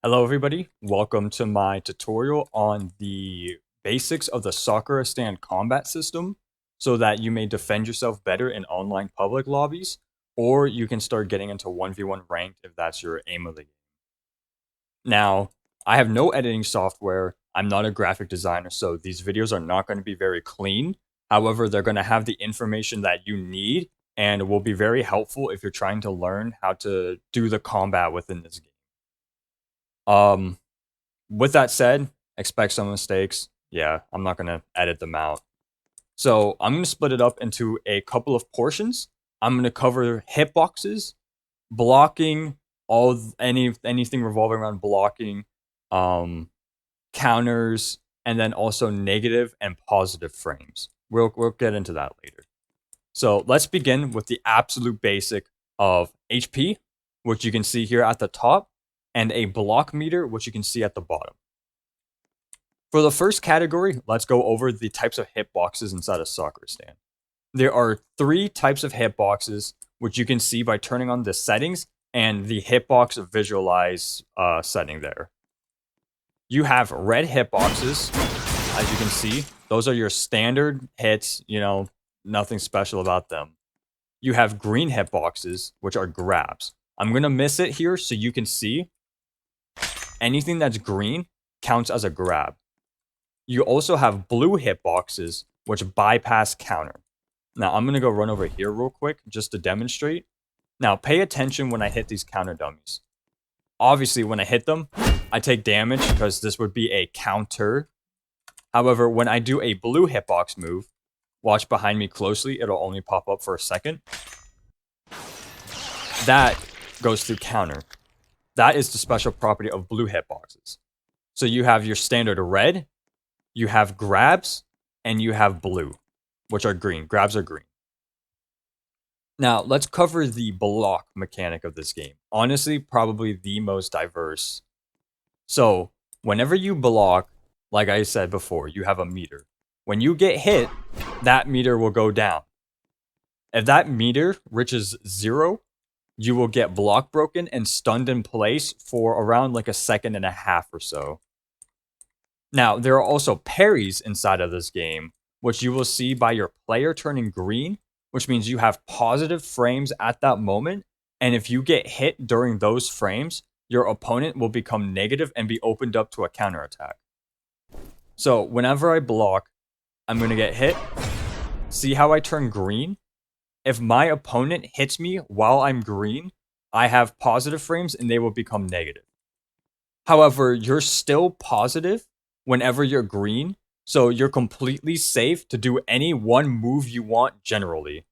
Hello everybody, welcome to my tutorial on the basics of the Sakura stand combat system so that you may defend yourself better in online public lobbies, or you can start getting into 1v1 ranked if that's your aim of the game. Now, I have no editing software, I'm not a graphic designer, so these videos are not going to be very clean. However, they're going to have the information that you need and will be very helpful if you're trying to learn how to do the combat within this game. With that said, expect some mistakes. Yeah, I'm not going to edit them out. So I'm going to split it up into a couple of portions. I'm going to cover hitboxes, blocking, anything revolving around blocking, um, counters, and then also negative and positive frames. We'll get into that later. So let's begin with the absolute basic of HP, which you can see here at the top, and a block meter, which you can see at the bottom. For the first category, let's go over the types of hitboxes inside a Sakura stand. There are 3 types of hitboxes, which you can see by turning on the settings and the hitbox visualize setting there. You have red hitboxes, as you can see. Those are your standard hits, nothing special about them. You have green hitboxes, which are grabs. I'm going to miss it here so you can see. Anything that's green counts as a grab. You also have blue hitboxes, which bypass counter. Now, I'm going to go run over here real quick just to demonstrate. Now, pay attention when I hit these counter dummies. Obviously, when I hit them, I take damage because this would be a counter. However, when I do a blue hitbox move, watch behind me closely, it'll only pop up for a second. That goes through counter. That is the special property of blue hitboxes. So you have your standard red, you have grabs, and you have blue, which are green. Grabs are green. Now, let's cover the block mechanic of this game. Honestly, probably the most diverse. So, whenever you block, like I said before, you have a meter. When you get hit, that meter will go down. If that meter reaches 0, you will get block broken and stunned in place for around like a second and a half or so. Now, there are also parries inside of this game, which you will see by your player turning green, which means you have positive frames at that moment. And if you get hit during those frames, your opponent will become negative and be opened up to a counterattack. So whenever I block, I'm going to get hit. See how I turn green? If my opponent hits me while I'm green, I have positive frames and they will become negative. However, you're still positive whenever you're green, so you're completely safe to do any one move you want generally.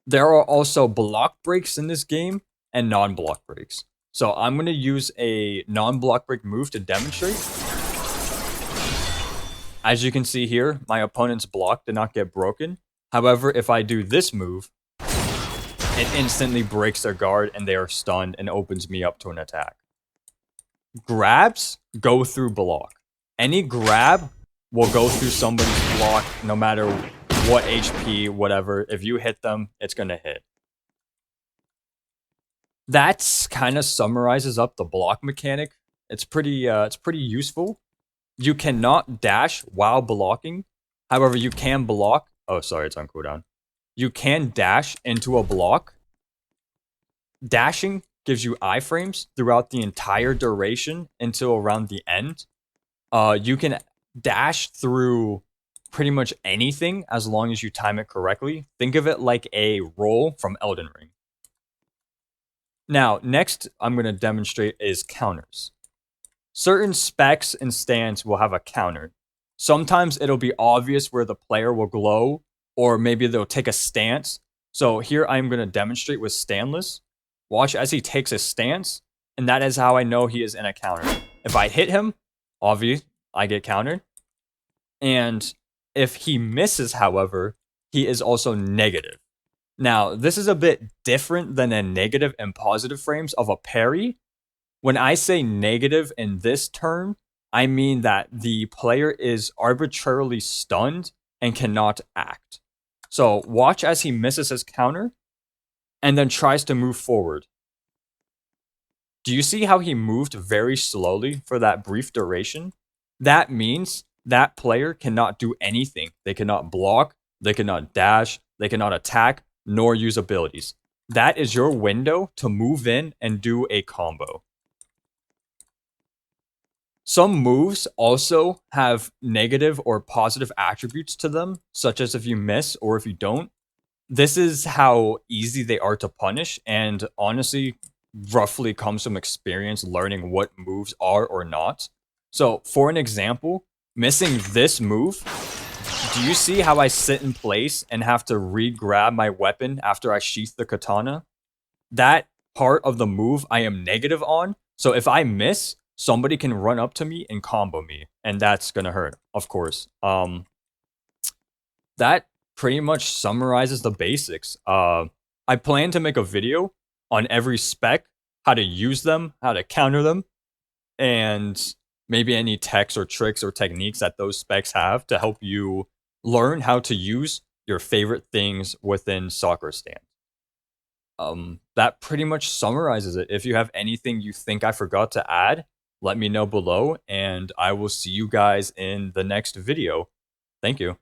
There are also block breaks in this game and non-block breaks. So I'm going to use a non-block break move to demonstrate. As you can see here, my opponent's block did not get broken. However, if I do this move, it instantly breaks their guard and they are stunned and opens me up to an attack. Grabs go through block. Any grab will go through somebody's block no matter what HP, whatever. If you hit them, it's going to hit. That kind of summarizes up the block mechanic. It's pretty useful. You cannot dash while blocking. However, you can block. Oh, sorry, it's on cooldown. You can dash into a block. Dashing gives you iframes throughout the entire duration until around the end. You can dash through pretty much anything as long as you time it correctly. Think of it like a roll from Elden Ring. Now, next I'm going to demonstrate is counters. Certain specs and stands will have a counter. Sometimes it'll be obvious where the player will glow, or maybe they'll take a stance. So here I'm going to demonstrate with standless. Watch as he takes a stance, and that is how I know he is in a counter. If I hit him, obvious, I get countered. And if he misses, however, he is also negative. Now, this is a bit different than a negative and positive frames of a parry. When I say negative in this term, I mean that the player is arbitrarily stunned and cannot act. So watch as he misses his counter and then tries to move forward. Do you see how he moved very slowly for that brief duration? That means that player cannot do anything. They cannot block, they cannot dash, they cannot attack, nor use abilities. That is your window to move in and do a combo. Some moves also have negative or positive attributes to them, such as if you miss or if you don't. This is how easy they are to punish, and honestly, roughly comes from experience learning what moves are or not. So, for an example, missing this move, do you see how I sit in place and have to re-grab my weapon after I sheath the katana? That part of the move I am negative on. So if I miss, somebody can run up to me and combo me, and that's gonna hurt, of course. That pretty much summarizes the basics. I plan to make a video on every spec, how to use them, how to counter them, and maybe any techs or tricks or techniques that those specs have to help you learn how to use your favorite things within Sakura Stand. That pretty much summarizes it. If you have anything you think I forgot to add, let me know below, and I will see you guys in the next video. Thank you.